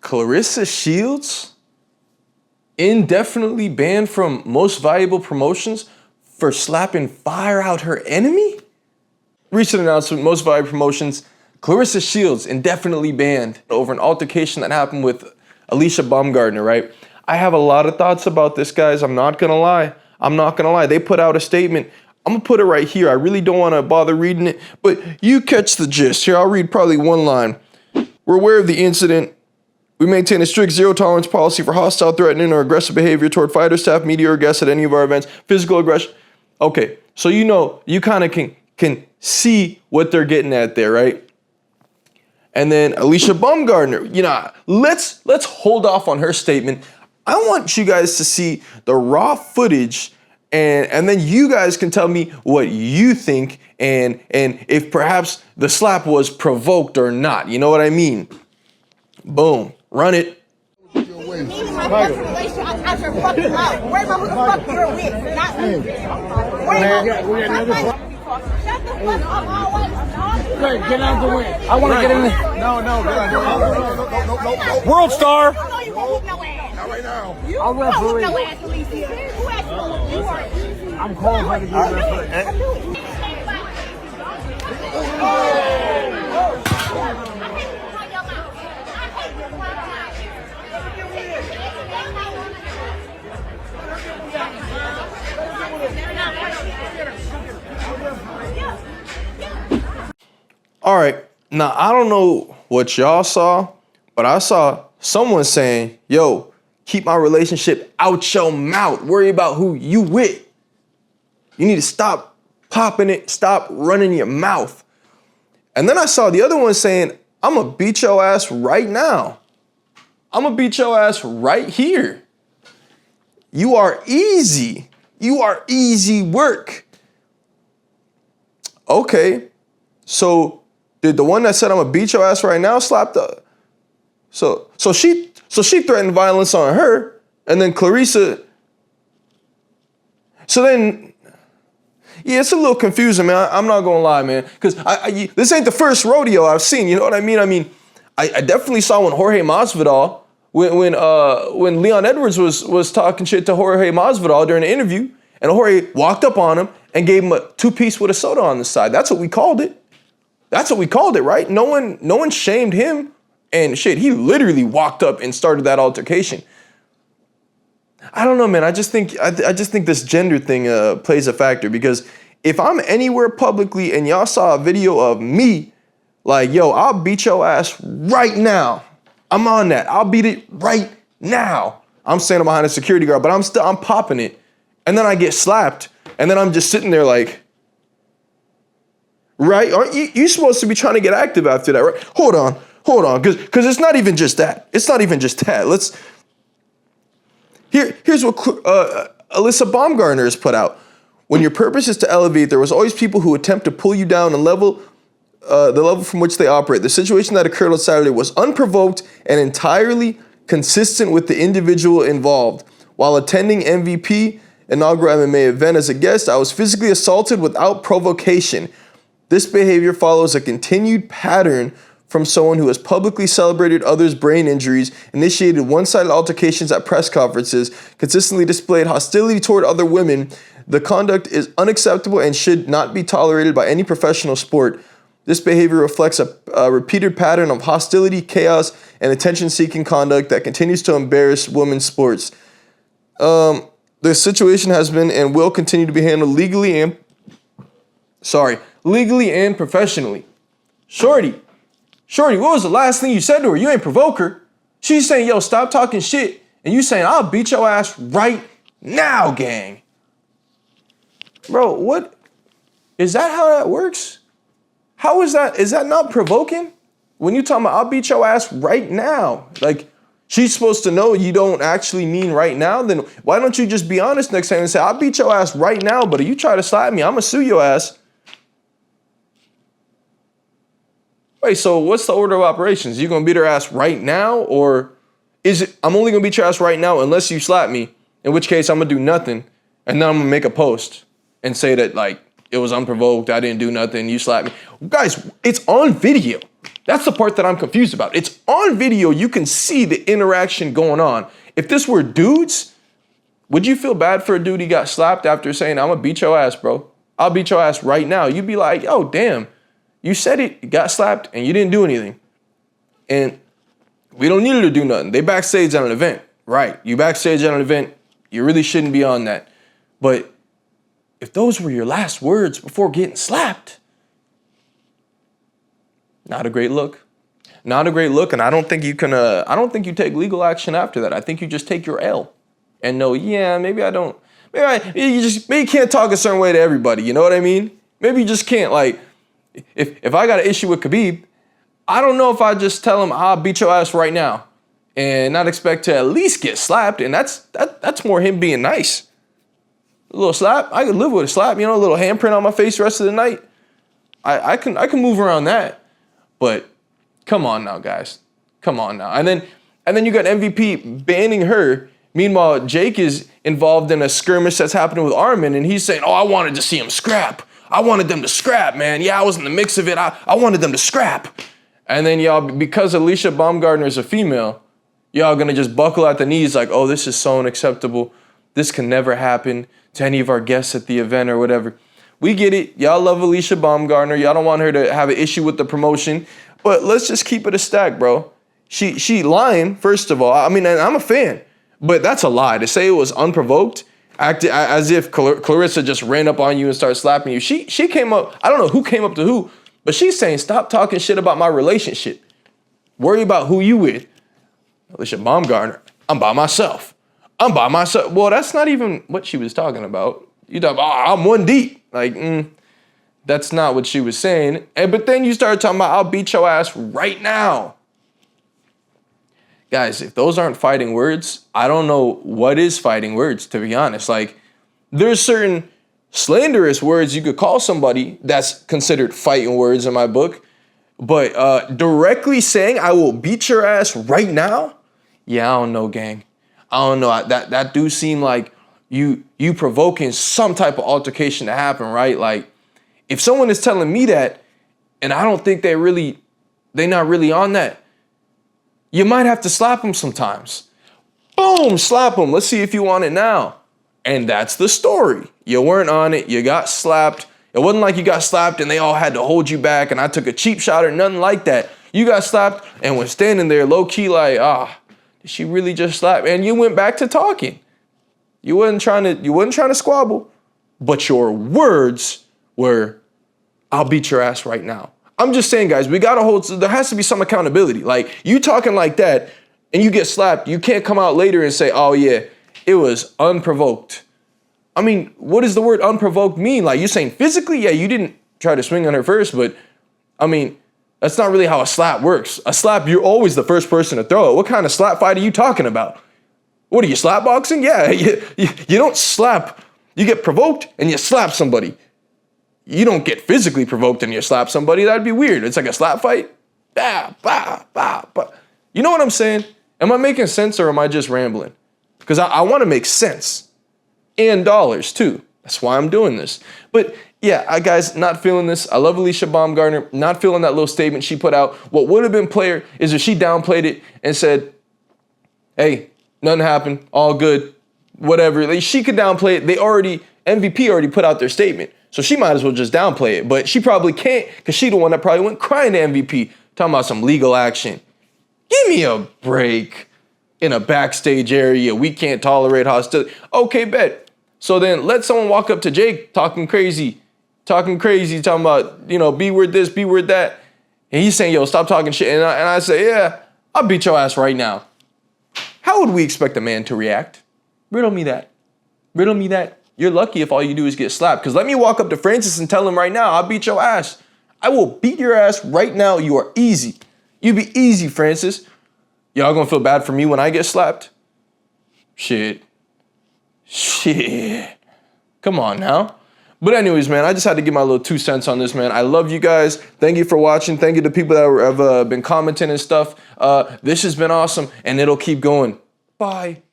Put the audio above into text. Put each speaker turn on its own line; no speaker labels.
Claressa Shields indefinitely banned from most valuable promotions for slapping fire out her enemy? Recent announcement, most valuable promotions, Claressa Shields indefinitely banned over an altercation that happened with Alycia Baumgardner, right? I have a lot of thoughts about this, guys. I'm not gonna lie. They put out a statement. I'm gonna put it right here. I really don't wanna bother reading it, but you catch the gist. Here, I'll read probably one line. We're aware of the incident. We maintain a strict zero-tolerance policy for hostile, threatening, or aggressive behavior toward fighters, staff, media, or guests at any of our events. Physical aggression. Okay, so you know, you kind of can see what they're getting at there, right? And then Alycia Baumgardner, you know, let's hold off on her statement. I want you guys to see the raw footage, and then you guys can tell me what you think and if perhaps the slap was provoked or not. You know what I mean? Boom. Run it.
Get out the way. I want to get in there. No. World star.
Not right now.
I'll referee. I'm qualified to be a referee.
All right, now I don't know what y'all saw, but I saw someone saying, yo, keep my relationship out your mouth. Worry about who you with. You need to stop popping it, stop running your mouth. And then I saw the other one saying, I'm gonna beat your ass right now. I'm gonna beat your ass right here. You are easy. You are easy work. Okay, so did the one that said I'm gonna beat your ass right now slap the? So she threatened violence on her, and then Claressa. So then, yeah, it's a little confusing, man. I'm not gonna lie, man, because this ain't the first rodeo I've seen. You know what I mean? I definitely saw when Jorge Masvidal, when Leon Edwards was talking shit to Jorge Masvidal during an interview, and Jorge walked up on him and gave him a 2-piece with a soda on the side. That's what we called it. That's what we called it, right? No one shamed him, and shit, he literally walked up and started that altercation. I don't know, man. I just think this gender thing plays a factor, because if I'm anywhere publicly and y'all saw a video of me, like, yo, I'll beat your ass right now. I'm on that. I'll beat it right now. I'm standing behind a security guard, but I'm popping it, and then I get slapped, and then I'm just sitting there like, right? Aren't you supposed to be trying to get active after that, right? Hold on, because it's not even just that. It's not even just that. Here's what Alycia Baumgardner has put out. When your purpose is to elevate, there was always people who attempt to pull you down and the level from which they operate. The situation that occurred on Saturday was unprovoked and entirely consistent with the individual involved. While attending MVP inaugural MMA event as a guest, I was physically assaulted without provocation. This behavior follows a continued pattern from someone who has publicly celebrated others' brain injuries, initiated one-sided altercations at press conferences, consistently displayed hostility toward other women. The conduct is unacceptable and should not be tolerated by any professional sport. This behavior reflects a repeated pattern of hostility, chaos, and attention-seeking conduct that continues to embarrass women's sports. The situation has been and will continue to be handled legally and professionally. Shorty, what was the last thing you said to her? You ain't provoke her. She's saying, yo, stop talking shit. And you saying, I'll beat your ass right now, gang. Bro, what? Is that how that works? How is that? Is that not provoking? When you talking about, I'll beat your ass right now. Like, she's supposed to know you don't actually mean right now. Then why don't you just be honest next time and say, I'll beat your ass right now, but if you try to slap me, I'm going to sue your ass. Wait, so what's the order of operations? You gonna beat her ass right now? Or is it, I'm only gonna beat your ass right now unless you slap me, in which case I'm gonna do nothing, and then I'm gonna make a post and say that, like, it was unprovoked, I didn't do nothing, you slapped me. Guys, it's on video. That's the part that I'm confused about. It's on video. You can see the interaction going on. If this were dudes, would you feel bad for a dude he got slapped after saying, I'm gonna beat your ass, bro? I'll beat your ass right now. You'd be like, yo, damn, you said it, you got slapped, and you didn't do anything. And we don't need her to do nothing. They backstage at an event. Right, you backstage at an event, you really shouldn't be on that. But if those were your last words before getting slapped, not a great look. Not a great look, and I don't think you can. I don't think you take legal action after that. I think you just take your L, and know, yeah, maybe I don't. Maybe you can't talk a certain way to everybody. You know what I mean? Maybe you just can't. Like, if I got an issue with Khabib, I don't know if I just tell him I'll beat your ass right now, and not expect to at least get slapped. And that's more him being nice. A little slap, I could live with a slap. You know, a little handprint on my face the rest of the night. I can move around that. But come on now, guys. Come on now. And then you got MVP banning her. Meanwhile, Jake is involved in a skirmish that's happening with Armin, and he's saying, oh, I wanted to see him scrap. I wanted them to scrap, man. Yeah, I was in the mix of it. I wanted them to scrap. And then y'all, because Alycia Baumgardner is a female, y'all gonna just buckle at the knees like, oh, this is so unacceptable. This can never happen to any of our guests at the event or whatever. We get it. Y'all love Alycia Baumgardner. Y'all don't want her to have an issue with the promotion. But let's just keep it a stack, bro. She lying, first of all. I mean, I'm a fan. But that's a lie. To say it was unprovoked, acted as if Claressa just ran up on you and started slapping you. She came up, I don't know who came up to who, but she's saying, stop talking shit about my relationship. Worry about who you with. Alycia Baumgardner, I'm by myself. I'm by myself. Well, that's not even what she was talking about. You talk about, oh, I'm one deep. Like, that's not what she was saying. But then you started talking about, I'll beat your ass right now. Guys, if those aren't fighting words, I don't know what is fighting words, to be honest. Like, there's certain slanderous words you could call somebody that's considered fighting words in my book. But directly saying, I will beat your ass right now? Yeah, I don't know, gang. I don't know. That do seem like you provoking some type of altercation to happen, right? Like, if someone is telling me that, and I don't think they're not really on that, you might have to slap them sometimes. Boom, slap them. Let's see if you want it now. And that's the story. You weren't on it. You got slapped. It wasn't like you got slapped and they all had to hold you back and I took a cheap shot or nothing like that. You got slapped and was standing there low-key like, did she really just slap? And you went back to talking. You wasn't trying to squabble, but your words were, I'll beat your ass right now. I'm just saying, guys, there has to be some accountability. Like, you talking like that and you get slapped, you can't come out later and say, oh yeah, it was unprovoked. I mean, what does the word unprovoked mean? Like, you're saying physically, yeah, you didn't try to swing on her first, but I mean, that's not really how a slap works. A slap, you're always the first person to throw it. What kind of slap fight are you talking about? What are you, slap boxing? Yeah, you don't slap. You get provoked and you slap somebody. You don't get physically provoked and you slap somebody. That'd be weird. It's like a slap fight. Bah, bah, bah, bah. You know what I'm saying? Am I making sense or am I just rambling? Because I want to make sense. And dollars too. That's why I'm doing this. But yeah, guys, not feeling this. I love Alycia Baumgardner. Not feeling that little statement she put out. What would have been player is if she downplayed it and said, hey, nothing happened, all good, whatever. Like, she could downplay it. MVP already put out their statement. So she might as well just downplay it. But she probably can't because she the one that probably went crying to MVP, talking about some legal action. Give me a break. In a backstage area, we can't tolerate hostility. Okay, bet. So then let someone walk up to Jake talking crazy, talking about, B word this, B word that. And he's saying, yo, stop talking shit. And I say, yeah, I'll beat your ass right now. How would we expect a man to react? Riddle me that. Riddle me that. You're lucky if all you do is get slapped. Because let me walk up to Francis and tell him right now, I'll beat your ass. I will beat your ass right now. You are easy. You be easy, Francis. Y'all gonna feel bad for me when I get slapped? Shit. Come on now. But anyways, man, I just had to give my little 2 cents on this, man. I love you guys. Thank you for watching. Thank you to people that have been commenting and stuff. This has been awesome, and it'll keep going. Bye.